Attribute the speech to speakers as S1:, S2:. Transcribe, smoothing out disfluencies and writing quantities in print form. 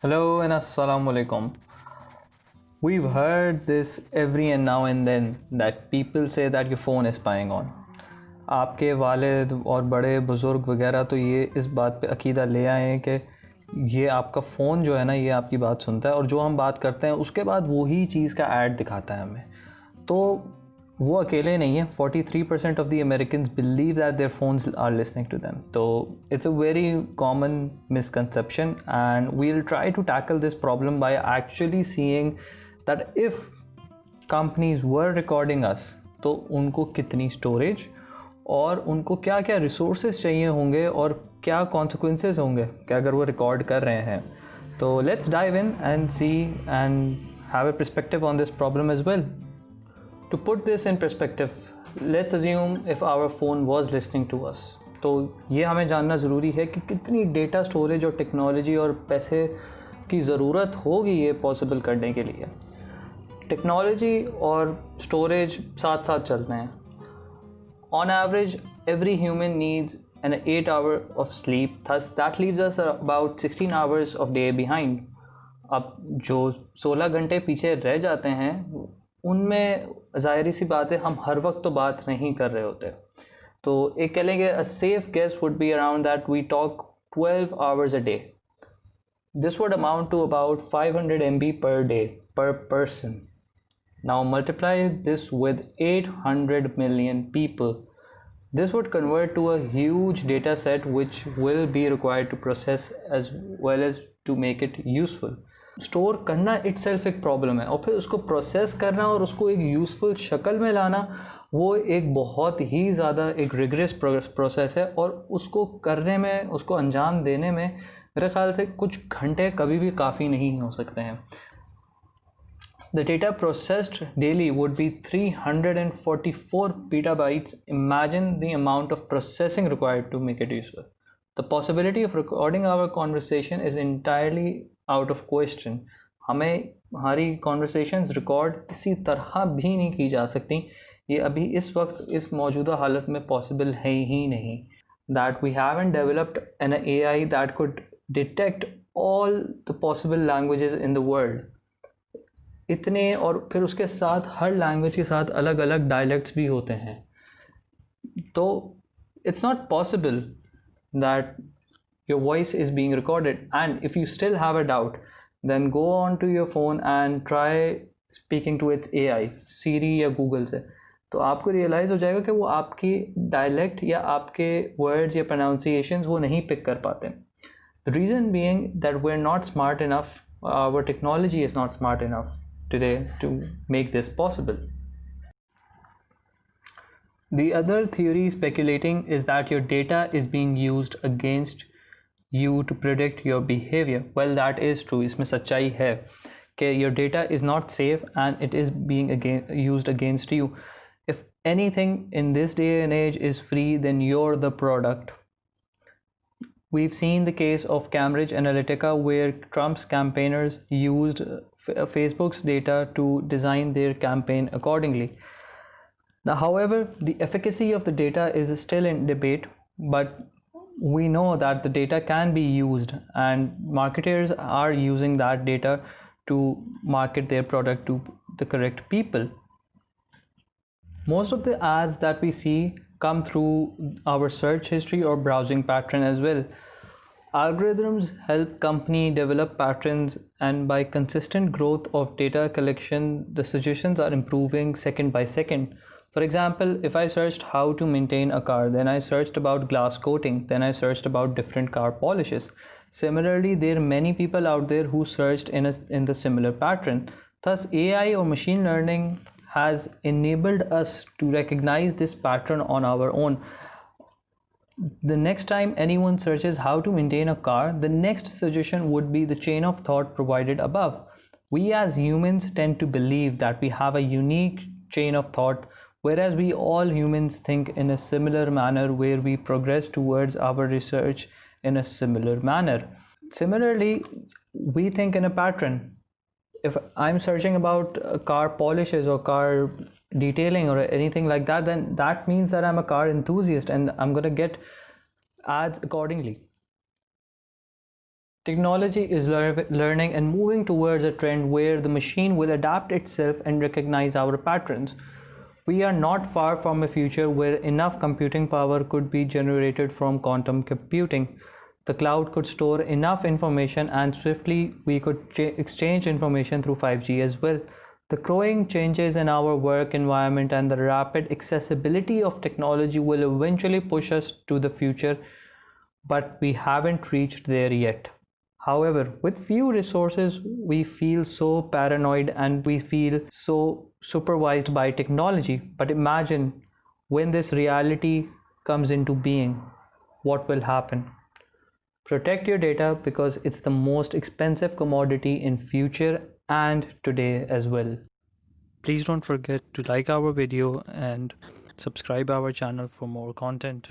S1: Hello and assalamu alaikum. We've heard this every and now and then that people say that your phone is spying on. आपके वालिद और बड़े बुज़ुर्ग वगैरह तो ये इस बात पे अकीदा ले आए हैं कि ये आपका फ़ोन जो है ना, ये आपकी बात सुनता है और जो हम बात करते हैं उसके बाद वही चीज़ का ऐड दिखाता है हमें। तो वो अकेले नहीं है, 43% of the Americans believe that their phones are listening to them. तो it's a very common misconception and we will try to tackle this problem by actually seeing that if companies were recording us तो उनको कितनी storage और उनको क्या क्या resources चाहिए होंगे और क्या कॉन्सिक्वेंसेज होंगे कि अगर वो रिकॉर्ड कर रहे हैं। तो let's dive in and see and have a perspective on this problem as well. To put this in perspective, let's assume if our phone was listening to us. तो ये हमें जानना ज़रूरी है कि कितनी डेटा स्टोरेज और टेक्नोलॉजी और पैसे की ज़रूरत होगी ये पॉसिबल करने के लिए। टेक्नोलॉजी और स्टोरेज साथ साथ चलते हैं। On average, every human needs an 8 hour of sleep, thus that leaves us about 16 hours of day behind. अब जो 16 घंटे पीछे रह जाते हैं उनमें ज़ाहिरी सी बात है हम हर वक्त तो बात नहीं कर रहे होते। तो एक कह लेंगे a safe guess would be around that we talk 12 hours a day. This would amount to about 500 MB per day per person. Now multiply this with 800 million people. This would convert to a huge data set which will be required to process as well as to make it useful. Store करना itself एक problem है और फिर उसको process करना और उसको एक यूज़फुल शक्ल में लाना वो एक बहुत ही ज़्यादा एक रिगरस प्रोसेस है और उसको करने में, उसको अंजाम देने में मेरे ख्याल से कुछ घंटे कभी भी काफ़ी नहीं हो सकते हैं। The data processed daily would be 344 petabytes. Imagine the amount of processing required to make it useful. The possibility of recording our conversation is entirely out of question. हमें हमारी conversations record किसी तरह भी नहीं की जा सकती। ये अभी इस वक्त इस मौजूदा हालत में possible है ही नहीं। That we haven't developed an AI that could detect all the possible languages in the world. इतने और फिर उसके साथ हर लैंग्वेज के साथ अलग अलग डायलेक्ट्स भी होते हैं। तो it's not possible that your voice is being recorded, and if you still have a doubt then go on to your phone and try speaking to its AI Siri या Google से। तो आपको realise हो जाएगा कि वो आपकी dialect या आपके वर्ड्स या प्रोनाउंसिएशंस वो नहीं पिक कर पाते। The reason being that we're not smart enough, our technology is not smart enough today to make this possible. The other theory speculating is that your data is being used against you to predict your behavior. Well, that is true. इसमें सच्चाई है कि your data is not safe and it is being used against you. If anything in this day and age is free, then you're the product. We've seen the case of Cambridge Analytica where Trump's campaigners used Facebook's data to design their campaign accordingly. Now, however, the efficacy of the data is still in debate, but we know that the data can be used and marketers are using that data to market their product to the correct people. Most of the ads that we see come through our search history or browsing pattern as well. Algorithms help company develop patterns, and by consistent growth of data collection, the suggestions are improving second by second. For example, if I searched how to maintain a car, then I searched about glass coating, then I searched about different car polishes. Similarly, there are many people out there who searched in the similar pattern. Thus, AI or machine learning has enabled us to recognize this pattern on our own. The next time anyone searches how to maintain a car, the next suggestion would be the chain of thought provided above. We as humans tend to believe that we have a unique chain of thought, whereas we all humans think in a similar manner where we progress towards our research in a similar manner. Similarly, we think in a pattern. If I'm searching about car polishes or car detailing or anything like that, then that means that I'm a car enthusiast and I'm going to get ads accordingly. Technology is learning and moving towards a trend where the machine will adapt itself and recognize our patterns. We are not far from a future where enough computing power could be generated from quantum computing. The cloud could store enough information and swiftly we could exchange information through 5G as well. The growing changes in our work environment and the rapid accessibility of technology will eventually push us to the future, but we haven't reached there yet. However, with few resources, we feel so paranoid and we feel so supervised by technology. But imagine when this reality comes into being, what will happen? Protect your data because it's the most expensive commodity in future and today as well. Please don't forget to like our video and subscribe our channel for more content.